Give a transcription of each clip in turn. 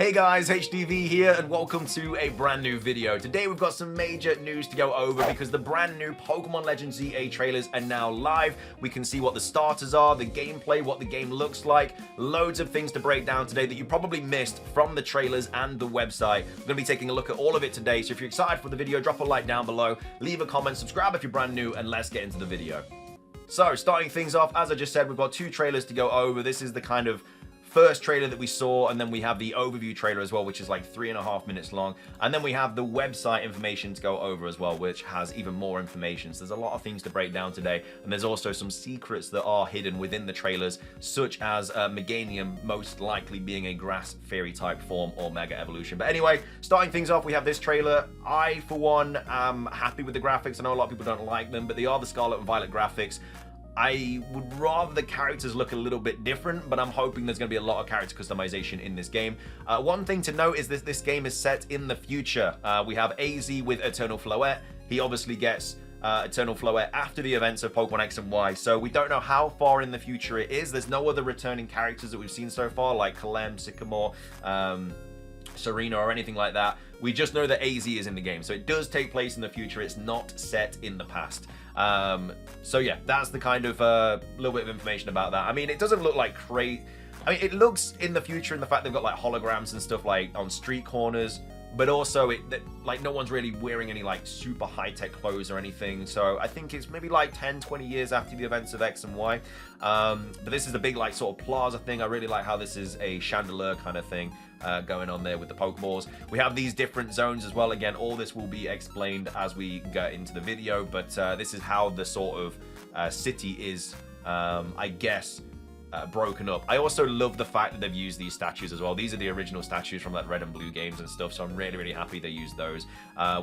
Hey guys, HDvee here and welcome to a brand new video. Today we've got some major news to go over because the brand new Pokemon Legends ZA trailers are now live. We can see what the starters are, the gameplay, what the game looks like, loads of things to break down today that you probably missed from the trailers and the website. We're going to be taking a look at all of it today, so if you're excited for the video, drop a like down below, leave a comment, subscribe if you're brand new, and let's get into the video. So, starting things off, as I just said, we've got two trailers to go over. This is the kind of first trailer that we saw, and then we have the overview trailer as well, which is like 3.5 minutes long, and then we have the website information to go over as well, which has even more information. So there's a lot of things to break down today, and there's also some secrets that are hidden within the trailers, such as Meganium most likely being a grass fairy type form or mega evolution. But anyway, starting things off, we have this trailer. I for one am happy with the graphics. I know a lot of people don't like them, but they are the Scarlet and Violet graphics. I would rather the characters look a little bit different, but I'm hoping there's going to be a lot of character customization in this game. One thing to note is that this game is set in the future. We have AZ with Eternal Floette. He obviously gets Eternal Floette after the events of Pokemon X and Y, so we don't know how far in the future it is. There's no other returning characters that we've seen so far, like Clem, Sycamore, Serena, or anything like that. We just know that AZ is in the game, so it does take place in the future. It's not set in the past. So yeah, that's the kind of little bit of information about that. I mean, it doesn't look like crazy. I mean, it looks in the future in the fact they've got like holograms and stuff like on street corners, but also like no one's really wearing any like super high-tech clothes or anything. So I think it's maybe like 10-20 years after the events of X and Y. But this is a big like sort of plaza thing. I really like how this is a chandelier kind of thing going on there with the Pokeballs. We have these different zones as well. Again, all this will be explained as we get into the video, but this is how the sort of city is, I guess, broken up. I also love the fact that they've used these statues as well. These are the original statues from like Red and Blue games and stuff, so I'm really happy they used those.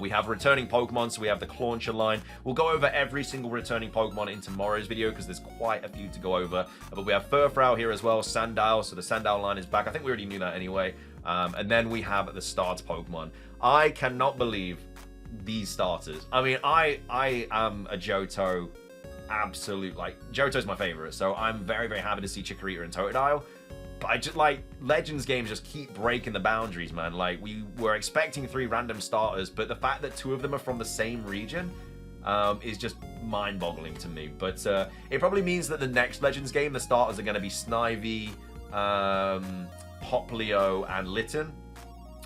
We have returning Pokemon, so we have the Clauncher line. We'll go over every single returning Pokemon in tomorrow's video because there's quite a few to go over. But we have Furfrou here as well, Sandile, so the Sandile line is back. I think we already knew that anyway. And then we have the starter Pokemon. I cannot believe these starters. I mean, I am a Johto absolute, like, Johto's my favorite, so I'm very happy to see Chikorita and Totodile. But I just like Legends games just keep breaking the boundaries, man. Like, we were expecting 3 random starters, but the fact that 2 of them are from the same region is just mind-boggling to me. But it probably means that the next Legends game, the starters are going to be Snivy, Poplio, and Litten,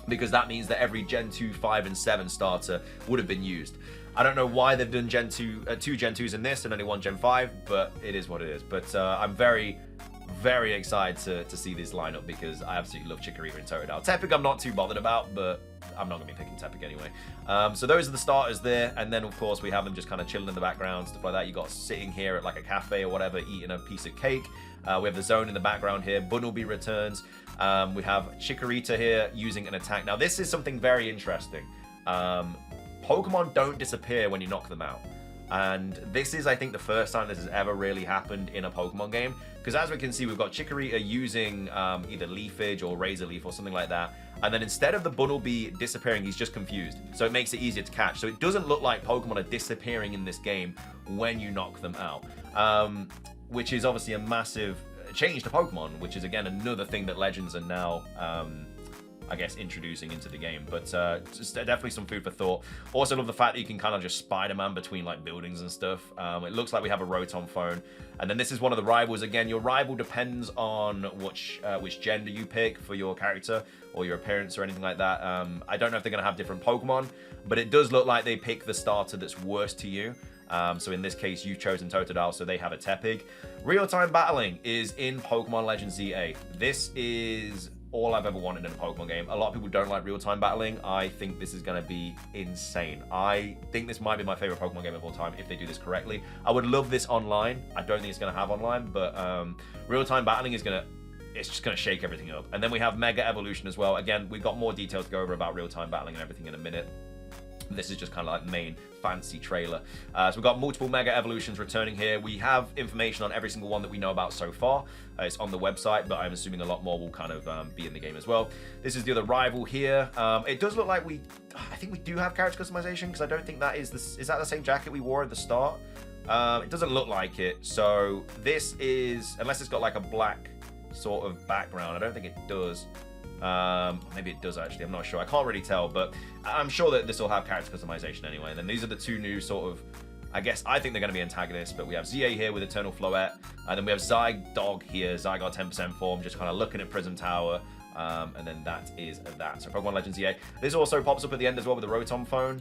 because that means that every Gen 2, 5, and 7 starter would have been used. I don't know why they've done Gen 2, 2 Gen 2s in this and only 1 Gen 5, but it is what it is. But I'm very excited to see this lineup because I absolutely love Chikorita and Totodile. Tepic I'm not too bothered about, but I'm not going to be picking Tepic anyway. So those are the starters there, and then of course we have them just kind of chilling in the background, stuff like that. You got sitting here at like a cafe or whatever, eating a piece of cake. We have the zone in the background here. Bunnelby returns. We have Chikorita here using an attack. Now this is something very interesting. Pokemon don't disappear when you knock them out. And this is, I think, the first time this has ever really happened in a Pokemon game. Because as we can see, we've got Chikorita using either Leafage or Razor Leaf or something like that. And then instead of the Bunnelby disappearing, he's just confused. So it makes it easier to catch. So it doesn't look like Pokemon are disappearing in this game when you knock them out. Which is obviously a massive change to Pokemon, which is, again, another thing that Legends are now I guess, introducing into the game. But just definitely some food for thought. Also love the fact that you can kind of just Spider-Man between like buildings and stuff. It looks like we have a Rotom phone. And then this is one of the rivals. Again, your rival depends on which gender you pick for your character or your appearance or anything like that. I don't know if they're going to have different Pokemon, but it does look like they pick the starter that's worst to you. So in this case, you've chosen Totodile, so they have a Tepig. Real-time battling is in Pokemon Legends ZA. This is all I've ever wanted in a Pokemon game. A lot of people don't like real-time battling. I think this is going to be insane. I think this might be my favorite Pokemon game of all time if they do this correctly. I would love this online. I don't think it's going to have online, but real-time battling is it's just going to shake everything up. And then we have Mega Evolution as well. Again, we've got more details to go over about real-time battling and everything in a minute. This is just kind of like main fancy trailer. So we've got multiple Mega Evolutions returning here. We have information on every single one that we know about so far. It's on the website, but I'm assuming a lot more will kind of be in the game as well. This is the other rival here. It does look like I think we do have character customization, because I don't think that is that the same jacket we wore at the start? It doesn't look like it. So this is, unless it's got like a black sort of background, I don't think it does. Maybe it does actually, I'm not sure. I can't really tell, but I'm sure that this will have character customization anyway. And then these are the two new sort of, I think they're going to be antagonists, but we have ZA here with Eternal Floette, and then we have Zygdog here, Zygarde 10% form, just kind of looking at Prism Tower. And then that is that. So Pokemon Legends EA. This also pops up at the end as well with the Rotom phone.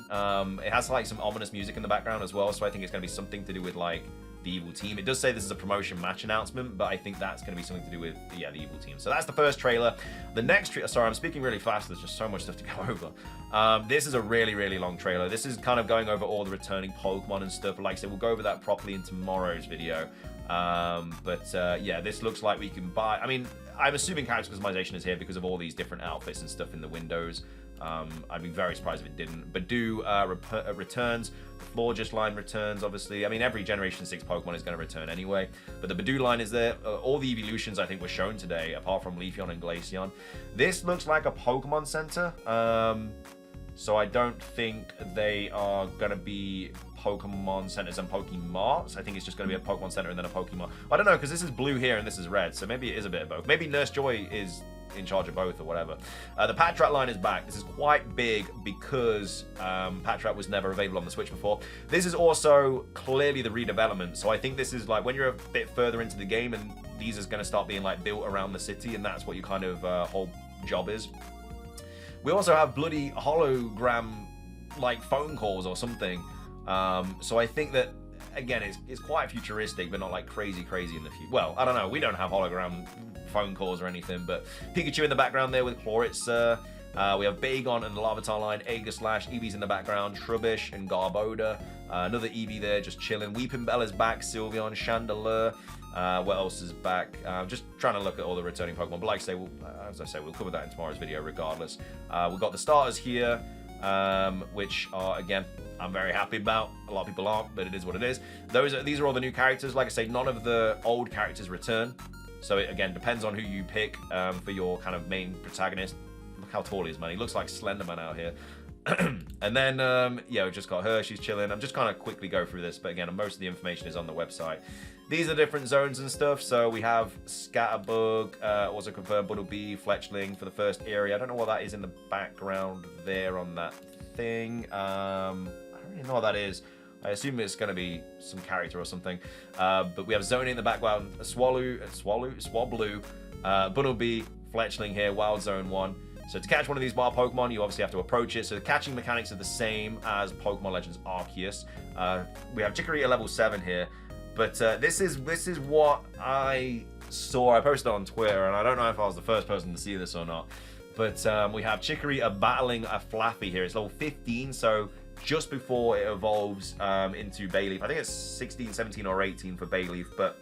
It has like some ominous music in the background as well, so I think it's going to be something to do with like the Evil Team. It does say this is a promotion match announcement, but I think that's going to be something to do with the Evil Team. So that's the first trailer. The next sorry, I'm speaking really fast. There's just so much stuff to go over. This is a really, really long trailer. This is kind of going over all the returning Pokemon and stuff. Like I said, we'll go over that properly in tomorrow's video. Yeah, this looks like we can buy. I mean, I'm assuming character customization is here because of all these different outfits and stuff in the windows. I'd be very surprised if it didn't. Badoo returns. The Florges line returns, obviously. I mean, every Generation 6 Pokemon is going to return anyway. But the Badoo line is there. All the evolutions, I think, were shown today, apart from Leafeon and Glaceon. This looks like a Pokemon Center. So I don't think they are going to be Pokemon Centers and Pokemarts. I think it's just going to be a Pokemon Center and then a Pokemon. I don't know, because this is blue here and this is red, so maybe it is a bit of both. Maybe Nurse Joy is in charge of both or whatever. The Patrat line is back. This is quite big because Patrat was never available on the Switch before. This is also clearly the redevelopment, so I think this is like when you're a bit further into the game and these is going to start being like built around the city, and that's what your kind of whole job is. We also have bloody hologram like phone calls or something. So I think that, again, it's quite futuristic, but not like crazy in the future. Well, I don't know. We don't have hologram phone calls or anything, but Pikachu in the background there with Chloritzer. We have Bagon and the Larvitar line, Aegislash, Eevee's in the background, Trubbish and Garbodor. Another Eevee there just chilling. Weeping Bella's back, Sylveon, Chandelure. What else is back? Just trying to look at all the returning Pokemon. But like I say, as I say, we'll cover that in tomorrow's video regardless. We've got the starters here, which are, again, I'm very happy about. A lot of people aren't, but it is what it is. These are all the new characters. Like I say, none of the old characters return. So it, again, depends on who you pick for your kind of main protagonist. Look how tall he is, man. He looks like Slenderman out here. And then, yeah, we just got her. She's chilling. I'm just kind of quickly go through this. But again, most of the information is on the website. These are different zones and stuff. So we have Scatterbug, also confirmed Bunnelby, Fletchling for the first area. I don't know what that is in the background there on that thing. I don't really know what that is. I assume it's going to be some character or something. But we have Zony in the background, Swablu, Bunnelby, Fletchling here, Wild Zone 1. So to catch one of these wild Pokemon, you obviously have to approach it. So the catching mechanics are the same as Pokemon Legends Arceus. We have Chikorita at level 7 here. But this is what I saw. I posted on Twitter, and I don't know if I was the first person to see this or not. But we have Chikorita battling a Flaffy here. It's level 15, so just before it evolves into Bayleaf. I think it's 16, 17, or 18 for Bayleaf, but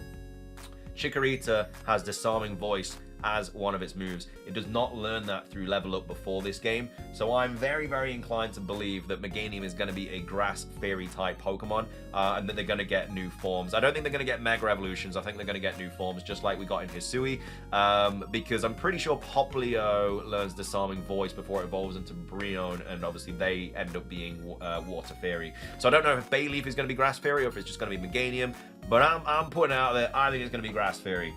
Chikorita has Disarming Voice as one of its moves. It does not learn that through level up before this game, so I'm very, very inclined to believe that Meganium is going to be a Grass Fairy type Pokemon, and that they're going to get new forms. I don't think they're going to get Mega Evolutions. I think they're going to get new forms, just like we got in Hisui, because I'm pretty sure Poplio learns Disarming Voice before it evolves into Brionne, and obviously they end up being Water Fairy. So I don't know if Bayleaf is going to be Grass Fairy or if it's just going to be Meganium, but I'm putting out that I think it's going to be Grass Fairy.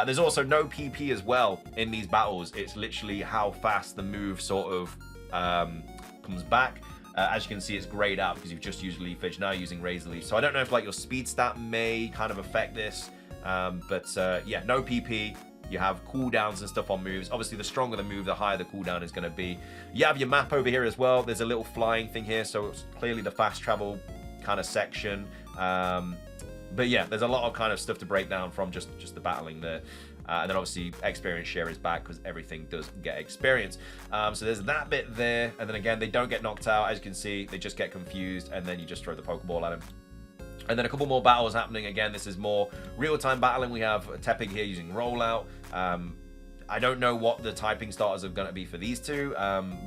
There's also no PP as well in these battles. It's literally how fast the move sort of comes back. As you can see, it's grayed out because you've just used Leaf Edge, now using Razor Leaf. So I don't know if like your speed stat may kind of affect this. Yeah, no PP. You have cooldowns and stuff on moves. Obviously, the stronger the move, the higher the cooldown is going to be. You have your map over here as well. There's a little flying thing here, so it's clearly the fast travel kind of section. But yeah, there's a lot of kind of stuff to break down from just the battling there. And then obviously experience share is back because everything does get experience. So there's that bit there. And then again, they don't get knocked out. As you can see, they just get confused and then you just throw the Pokeball at them. And then a couple more battles happening. Again, this is more real-time battling. We have Tepig here using Rollout. I don't know what the typing starters are going to be for these two.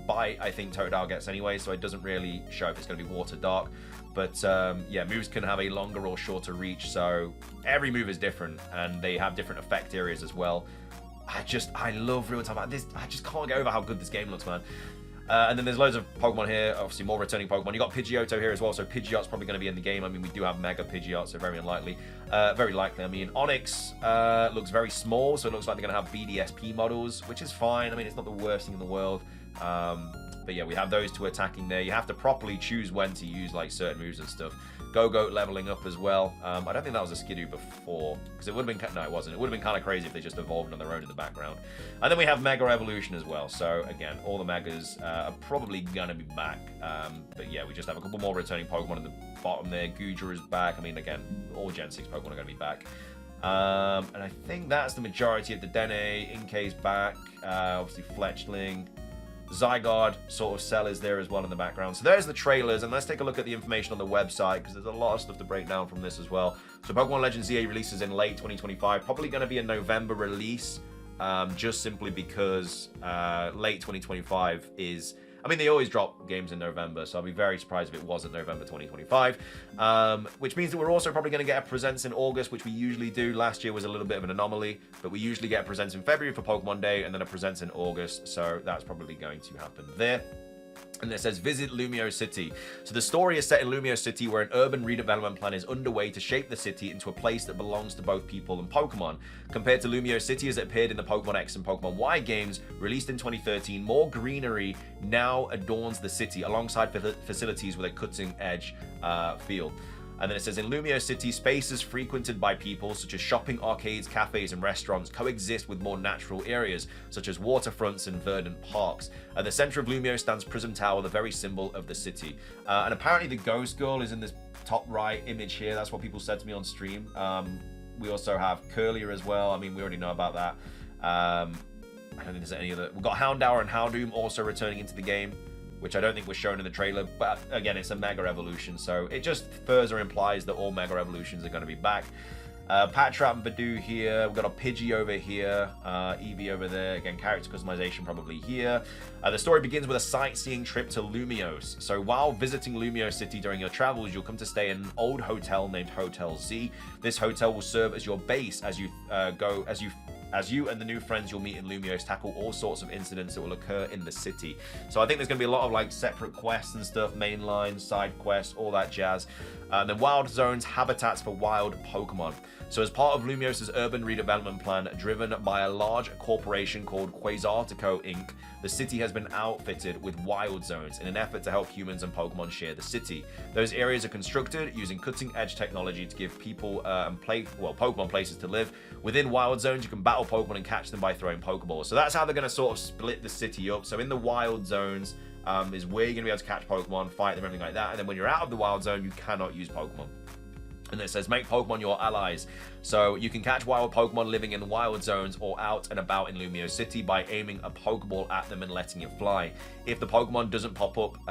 Bite, I think Totodile gets anyway, so it doesn't really show if it's going to be Water Dark. But yeah, moves can have a longer or shorter reach, so every move is different, and they have different effect areas as well. I love real-time. I just can't get over how good this game looks, man. And then there's loads of Pokemon here, obviously more returning Pokemon. You got Pidgeotto here as well, so Pidgeot's probably going to be in the game. I mean, we do have Mega Pidgeot, so very unlikely. Very likely. I mean, Onix looks very small, so it looks like they're going to have BDSP models, which is fine. I mean, it's not the worst thing in the world. But yeah, we have those two attacking there. You have to properly choose when to use like certain moves and stuff. Go-Goat leveling up as well. I don't think that was a Skidoo before, because it would have been, no, it wasn't. It would have been kind of crazy if they just evolved on their own in the background. And then we have Mega Evolution as well. So again, all the Megas are probably gonna be back. But yeah, we just have a couple more returning Pokemon in the bottom there. Gujar is back. I mean, again, all Gen 6 Pokemon are gonna be back. And I think that's the majority of the Dene. Inkay's back. Obviously Fletchling. Zygarde sort of cell is there as well in the background. So there's the trailers, and let's take a look at the information on the website, because there's a lot of stuff to break down from this as well. So Pokemon Legends EA releases in late 2025, probably going to be a November release, just simply because late 2025 is... I mean, they always drop games in November, so I'll be very surprised if it wasn't November 2025. Which means that we're also probably going to get a Presents in August, which we usually do. Last year was a little bit of an anomaly, but we usually get a Presents in February for Pokemon Day, and then a Presents in August, so that's probably going to happen there. And it says, visit Lumiose City. So the story is set in Lumiose City, where an urban redevelopment plan is underway to shape the city into a place that belongs to both people and Pokemon. Compared to Lumiose City as it appeared in the Pokemon X and Pokemon Y games, released in 2013, more greenery now adorns the city, alongside facilities with a cutting-edge feel. And then it says, in Lumiose City, spaces frequented by people, such as shopping, arcades, cafes, and restaurants, coexist with more natural areas, such as waterfronts and verdant parks. At the center of Lumiose stands Prism Tower, the very symbol of the city. And apparently the Ghost Girl is in this top right image here. That's what people said to me on stream. We also have Curlier as well. I mean, we already know about that. I don't think there's any other... We've got Houndour and Houndoom also returning into the game, which I don't think was shown in the trailer, but again, it's a Mega Evolution, so it just further implies that all Mega Evolutions are going to be back. Pattrap and Badoo here, we've got a Pidgey over here, Eevee over there, again, character customization probably here. The story begins with a sightseeing trip to Lumiose. So while visiting Lumiose City during your travels, you'll come to stay in an old hotel named Hotel Z. This hotel will serve as your base as you and the new friends you'll meet in Lumiose tackle all sorts of incidents that will occur in the city. So I think there's going to be a lot of like separate quests and stuff, mainline, side quests, all that jazz. And then wild zones, habitats for wild Pokemon. So as part of Lumiose's urban redevelopment plan, driven by a large corporation called Quasartico Inc., the city has been outfitted with wild zones in an effort to help humans and Pokemon share the city. Those areas are constructed using cutting-edge technology to give people Pokemon places to live. Within wild zones, you can battle Pokemon and catch them by throwing Pokeballs. So that's how they're going to sort of split the city up. So in the wild zones is where you're going to be able to catch Pokemon, fight them, everything like that. And then when you're out of the wild zone, you cannot use Pokemon. And it says, make Pokemon your allies. So you can catch wild Pokemon living in wild zones or out and about in Lumiose City by aiming a Pokeball at them and letting it fly. If the Pokemon doesn't pop up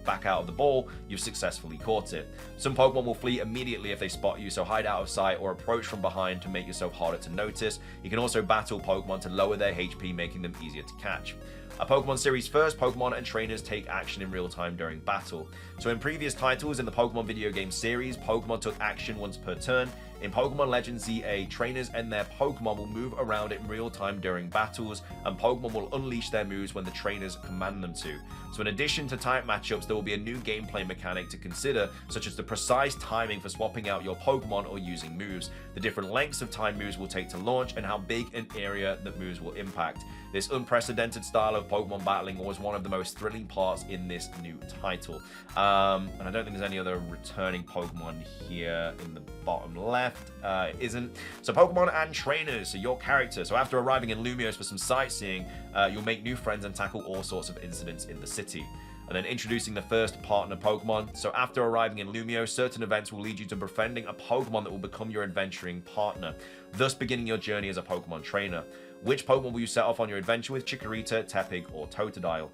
back out of the ball, you've successfully caught it. Some Pokemon will flee immediately if they spot you, so hide out of sight or approach from behind to make yourself harder to notice. You can also battle Pokemon to lower their HP, making them easier to catch. A Pokemon series first, Pokemon and trainers take action in real time during battle. So in previous titles in the Pokemon video game series, Pokemon took action once per turn. In Pokemon Legends ZA, trainers and their Pokemon will move around in real time during battles, and Pokemon will unleash their moves when the trainers command them to. So in addition to type matchups, there will be a new gameplay mechanic to consider, such as the precise timing for swapping out your Pokemon or using moves, the different lengths of time moves will take to launch, and how big an area that moves will impact. This unprecedented style of Pokemon battling was one of the most thrilling parts in this new title. And I don't think there's any other returning Pokemon here in the bottom left. It isn't. So Pokemon and trainers, so your character. So after arriving in Lumiose for some sightseeing, you'll make new friends and tackle all sorts of incidents in the city. And then introducing the first partner Pokemon. So after arriving in Lumiose, certain events will lead you to befriending a Pokemon that will become your adventuring partner, thus beginning your journey as a Pokemon trainer. Which Pokemon will you set off on your adventure with? Chikorita, Tepig, or Totodile?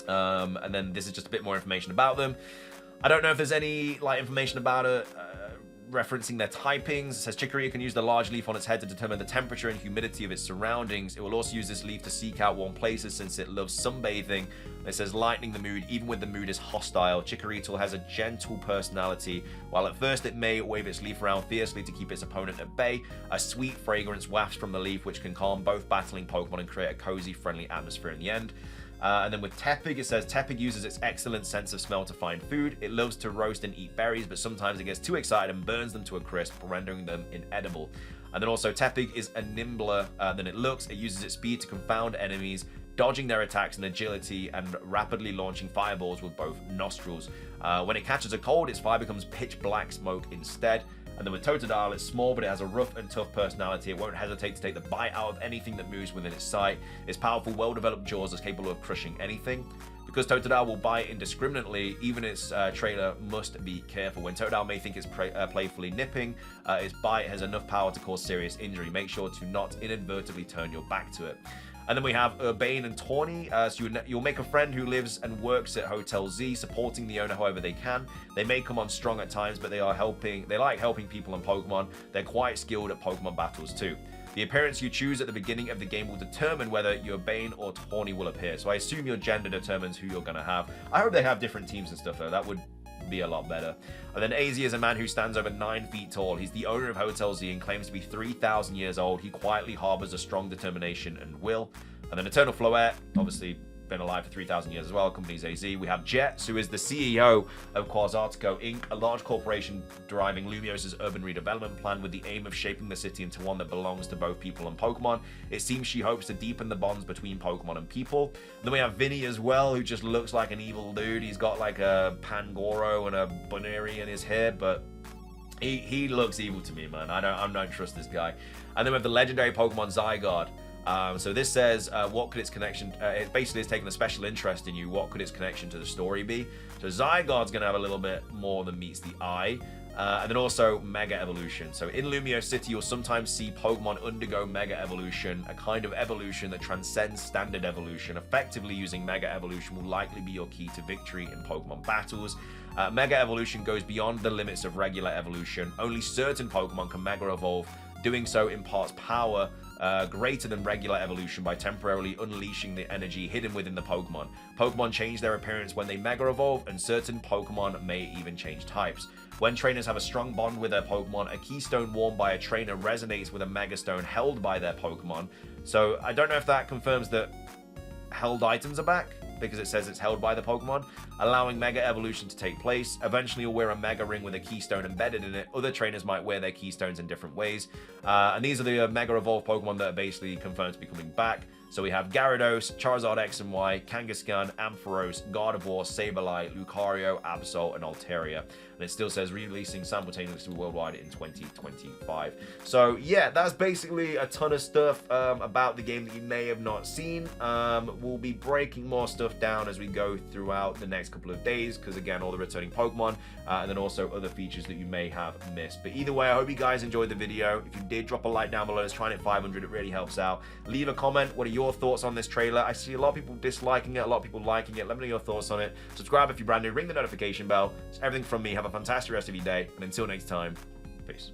And then this is just a bit more information about them. I don't know if there's any information about it referencing their typings. It says Chikorita can use the large leaf on its head to determine the temperature and humidity of its surroundings. It will also use this leaf to seek out warm places since it loves sunbathing. It says lightening the mood even when the mood is hostile. Chikorita has a gentle personality. While at first it may wave its leaf around fiercely to keep its opponent at bay, a sweet fragrance wafts from the leaf which can calm both battling Pokemon and create a cozy, friendly atmosphere in the end. And then with Tepig, it says, Tepig uses its excellent sense of smell to find food. It loves to roast and eat berries, but sometimes it gets too excited and burns them to a crisp, rendering them inedible. And then also, Tepig is a nimbler than it looks. It uses its speed to confound enemies, dodging their attacks and agility, and rapidly launching fireballs with both nostrils. When it catches a cold, its fire becomes pitch black smoke instead. And then with Totodile, it's small, but it has a rough and tough personality. It won't hesitate to take the bite out of anything that moves within its sight. Its powerful, well-developed jaws are capable of crushing anything. Because Totodile will bite indiscriminately, even its trailer must be careful. When Totodile may think it's playfully nipping, its bite has enough power to cause serious injury. Make sure to not inadvertently turn your back to it. And then we have Urbane and Tawny. So you'll make a friend who lives and works at Hotel Z, supporting the owner however they can. They may come on strong at times, but they like helping people and Pokemon. They're quite skilled at Pokemon battles too. The appearance you choose at the beginning of the game will determine whether Urbane or Tawny will appear. So I assume your gender determines who you're going to have. I hope they have different teams and stuff though. That would be a lot better. And then AZ is a man who stands over 9 feet tall. He's the owner of Hotel Z and claims to be 3,000 years old. He quietly harbors a strong determination and will. And then Eternal Floette, obviously been alive for 3,000 years as well, accompanies AZ. We have Jets, who is the CEO of Quasartico Inc., a large corporation driving Lumiose's urban redevelopment plan with the aim of shaping the city into one that belongs to both people and Pokemon. It seems she hopes to deepen the bonds between Pokemon and people. And then we have Vinny as well, who just looks like an evil dude. He's got like a Pangoro and a Buneri in his hair, but he looks evil to me, man. I don't trust this guy. And then we have the legendary Pokemon Zygarde. So this says, what could its connection, it basically is taking a special interest in you. What could its connection to the story be? So Zygarde's going to have a little bit more than meets the eye. And then also Mega Evolution. So in Lumiose City, you'll sometimes see Pokemon undergo Mega Evolution, a kind of evolution that transcends standard evolution. Effectively using Mega Evolution will likely be your key to victory in Pokemon battles. Mega Evolution goes beyond the limits of regular evolution. Only certain Pokemon can Mega Evolve. Doing so imparts power greater than regular evolution by temporarily unleashing the energy hidden within the Pokemon. Pokemon change their appearance when they Mega Evolve, and certain Pokemon may even change types. When trainers have a strong bond with their Pokemon, a keystone worn by a trainer resonates with a Mega Stone held by their Pokemon. So I don't know if that confirms that held items are back, because it says it's held by the Pokemon, allowing Mega Evolution to take place. Eventually you'll wear a Mega Ring with a keystone embedded in it. Other trainers might wear their keystones in different ways. And these are the Mega Evolved Pokemon that are basically confirmed to be coming back. So we have Gyarados, Charizard X and Y, Kangaskhan, Ampharos, Gardevoir, Sableye, Lucario, Absol, and Altaria. And it still says releasing simultaneously worldwide in 2025. So yeah, that's basically a ton of stuff about the game that you may have not seen. We'll be breaking more stuff down as we go throughout the next couple of days, because again, all the returning Pokemon, and then also other features that you may have missed. But either way, I hope you guys enjoyed the video. If you did, drop a like down below. Let's try and hit 500. It really helps out. Leave a comment. What are your thoughts on this trailer? I see a lot of people disliking it, a lot of people liking it. Let me know your thoughts on it. Subscribe if you're brand new. Ring the notification bell. It's everything from me. Have a fantastic rest of your day. And until next time, peace.